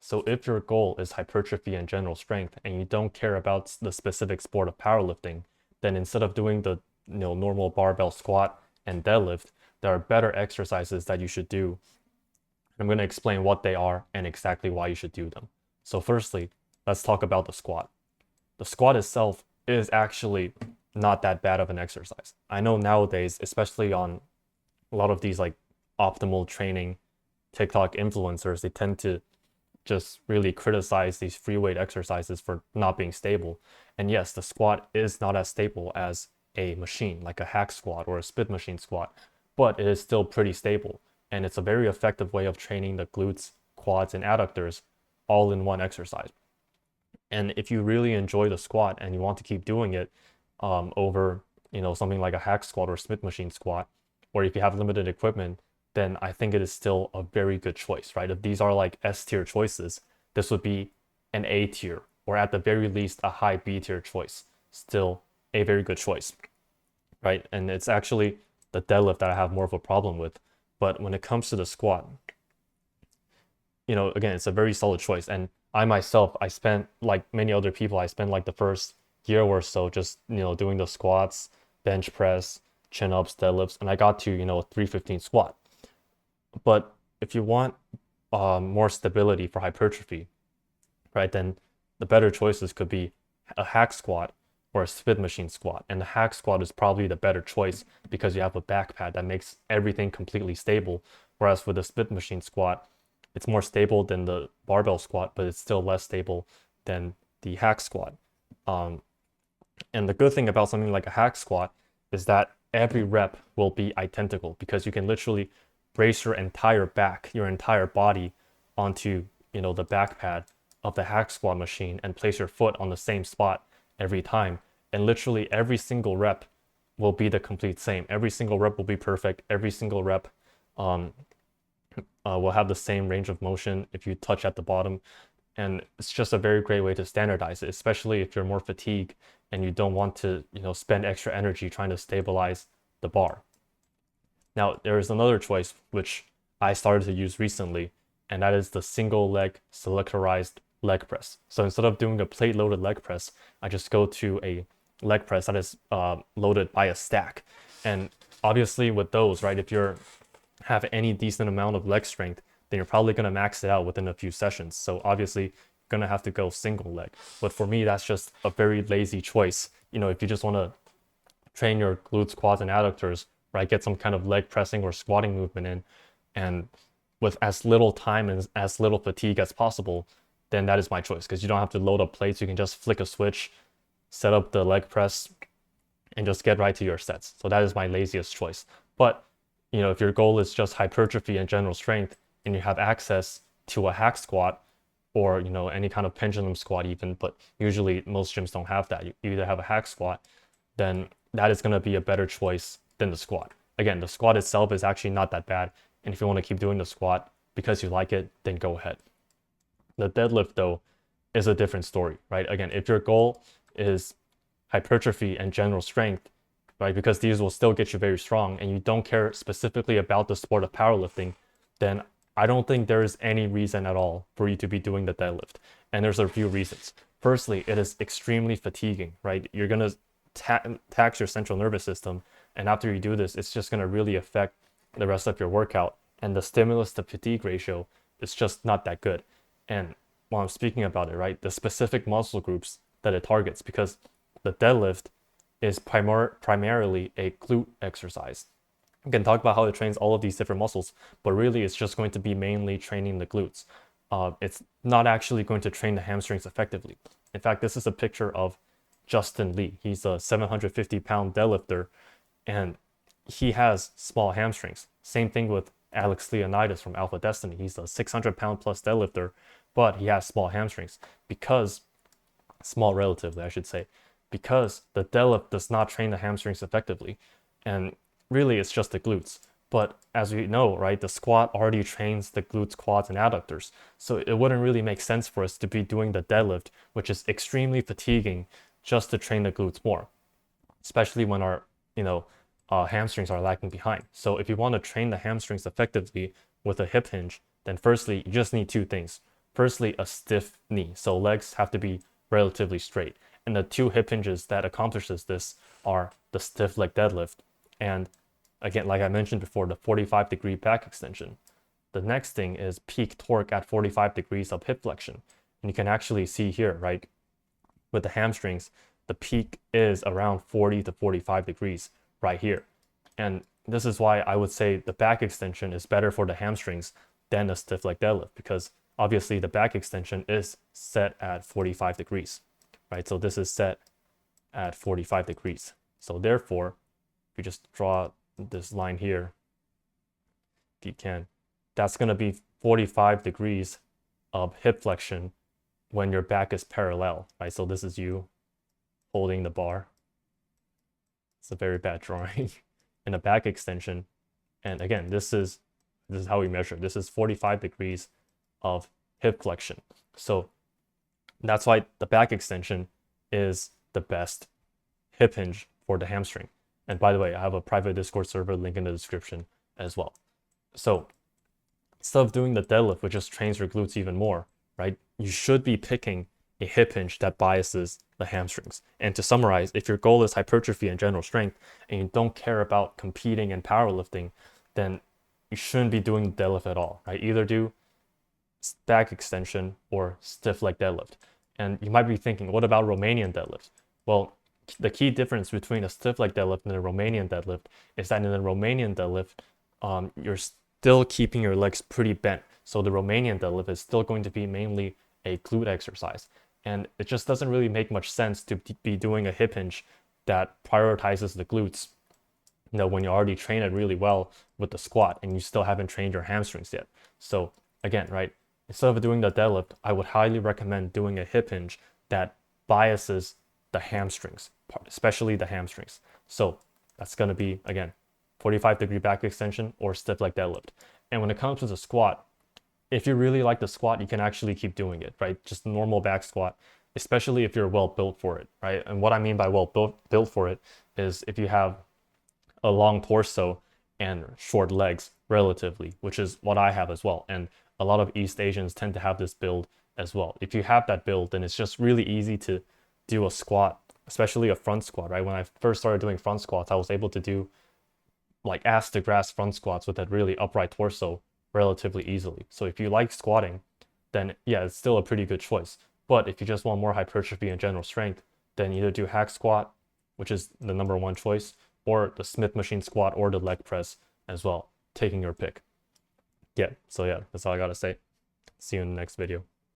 So if your goal is hypertrophy and general strength and you don't care about the specific sport of powerlifting, then instead of doing the normal barbell squat and deadlift, there are better exercises that you should do. I'm going to explain what they are and exactly why you should do them. So firstly, let's talk about the squat. The squat itself is actually not that bad of an exercise. I know nowadays, especially on a lot of these like optimal training TikTok influencers, they tend to just really criticize these free weight exercises for not being stable. And yes, the squat is not as stable as a machine, like a hack squat or a split machine squat, but it is still pretty stable. And it's a very effective way of training the glutes, quads, and adductors all in one exercise. And if you really enjoy the squat and you want to keep doing it over, something like a hack squat or Smith machine squat, or if you have limited equipment, then I think it is still a very good choice, right? If these are like S tier choices, this would be an A tier, or at the very least a high B tier choice. Still a very good choice, right? And it's actually the deadlift that I have more of a problem with. But when it comes to the squat, again, it's a very solid choice. And I myself, I spent like many other people, I spent like the first year or so just, doing the squats, bench press, chin ups, deadlifts, and I got to, a 315 squat. But if you want more stability for hypertrophy, right, then the better choices could be a hack squat or a split machine squat. And the hack squat is probably the better choice because you have a back pad that makes everything completely stable. Whereas with the split machine squat, it's more stable than the barbell squat, but it's still less stable than the hack squat. Um, and the good thing about something like a hack squat is that every rep will be identical because you can literally brace your entire back, your entire body onto, the back pad of the hack squat machine and place your foot on the same spot every time. And literally every single rep will be the complete same. Every single rep will be perfect. Every single rep um, will have the same range of motion if you touch at the bottom. And it's just a very great way to standardize it, especially if you're more fatigued and you don't want to, spend extra energy trying to stabilize the bar. Now, there is another choice which I started to use recently, and that is the single leg selectorized leg press. So instead of doing a plate loaded leg press, I just go to a leg press that is loaded by a stack. And obviously with those, right, if you're have any decent amount of leg strength, then you're probably going to max it out within a few sessions. So obviously you're going to have to go single leg. But for me, that's just a very lazy choice. If you just want to train your glutes, quads, and adductors, right, get some kind of leg pressing or squatting movement in, and with as little time and as little fatigue as possible, then that is my choice because you don't have to load up plates. You can just flick a switch, set up the leg press, and just get right to your sets. So that is my laziest choice. But if your goal is just hypertrophy and general strength, and you have access to a hack squat or any kind of pendulum squat even, but usually most gyms don't have that. You either have a hack squat, then that is going to be a better choice than the squat. Again, the squat itself is actually not that bad, and if you want to keep doing the squat because you like it, then go ahead. The deadlift though is a different story, right? Again, if your goal is hypertrophy and general strength, right, because these will still get you very strong, and you don't care specifically about the sport of powerlifting, then I don't think there is any reason at all for you to be doing the deadlift. And there's a few reasons. Firstly, it is extremely fatiguing, right? You're going to tax your central nervous system. And after you do this, it's just going to really affect the rest of your workout. And the stimulus to fatigue ratio is just not that good. And while I'm speaking about it, right, the specific muscle groups that it targets, because the deadlift is primarily a glute exercise. We can talk about how it trains all of these different muscles, but really it's just going to be mainly training the glutes. It's not actually going to train the hamstrings effectively. In fact, this is a picture of Justin Lee. He's a 750-pound deadlifter, and he has small hamstrings. Same thing with Alex Leonidas from Alpha Destiny. He's a 600-pound plus deadlifter, but he has small hamstrings because, small relatively, I should say, because the deadlift does not train the hamstrings effectively. And really it's just the glutes. But as we know, right, the squat already trains the glutes, quads, and adductors. So it wouldn't really make sense for us to be doing the deadlift, which is extremely fatiguing, just to train the glutes more, especially when our, hamstrings are lagging behind. So if you want to train the hamstrings effectively with a hip hinge, then firstly, you just need two things. firstly, a stiff knee. So legs have to be relatively straight. And the two hip hinges that accomplishes this are the stiff leg deadlift and, again, like I mentioned before, the 45-degree back extension. The next thing is peak torque at 45 degrees of hip flexion. And you can actually see here, right, with the hamstrings, the peak is around 40 to 45 degrees right here. And this is why I would say the back extension is better for the hamstrings than the stiff leg deadlift, because obviously the back extension is set at 45 degrees, right? So this is set at 45 degrees. So therefore, if you just draw this line here, if you can, that's going to be 45 degrees of hip flexion when your back is parallel, right? So this is you holding the bar. It's a very bad drawing. And a back extension. And again, this is how we measure. This is 45 degrees of hip flexion. So that's why the back extension is the best hip hinge for the hamstring. And by the way, I have a private Discord server link in the description as well. So instead of doing the deadlift, which just trains your glutes even more, right? You should be picking a hip hinge that biases the hamstrings. And to summarize, if your goal is hypertrophy and general strength, and you don't care about competing and powerlifting, then you shouldn't be doing deadlift at all, right? Either do back extension or stiff leg deadlift. And you might be thinking, what about Romanian deadlift? Well, the key difference between a stiff leg deadlift and a Romanian deadlift is that in the Romanian deadlift, you're still keeping your legs pretty bent. So the Romanian deadlift is still going to be mainly a glute exercise. And it just doesn't really make much sense to be doing a hip hinge that prioritizes the glutes, when you already train it really well with the squat and you still haven't trained your hamstrings yet. So again, right, instead of doing the deadlift, I would highly recommend doing a hip hinge that biases the hamstrings, especially the hamstrings. So that's going to be, again, 45-degree back extension or stiff leg deadlift. And when it comes to the squat, if you really like the squat, you can actually keep doing it, right? Just normal back squat, especially if you're well built for it, right? And what I mean by well built for it is if you have a long torso and short legs relatively, which is what I have as well. And a lot of East Asians tend to have this build as well. If you have that build, then it's just really easy to do a squat, especially a front squat, right? When I first started doing front squats, I was able to do like ass to grass front squats with that really upright torso relatively easily. So if you like squatting, then yeah, it's still a pretty good choice. But if you just want more hypertrophy and general strength, then either do hack squat, which is the #1 choice, or the Smith machine squat or the leg press as well, taking your pick. Yeah, so yeah, that's all I gotta say. See you in the next video.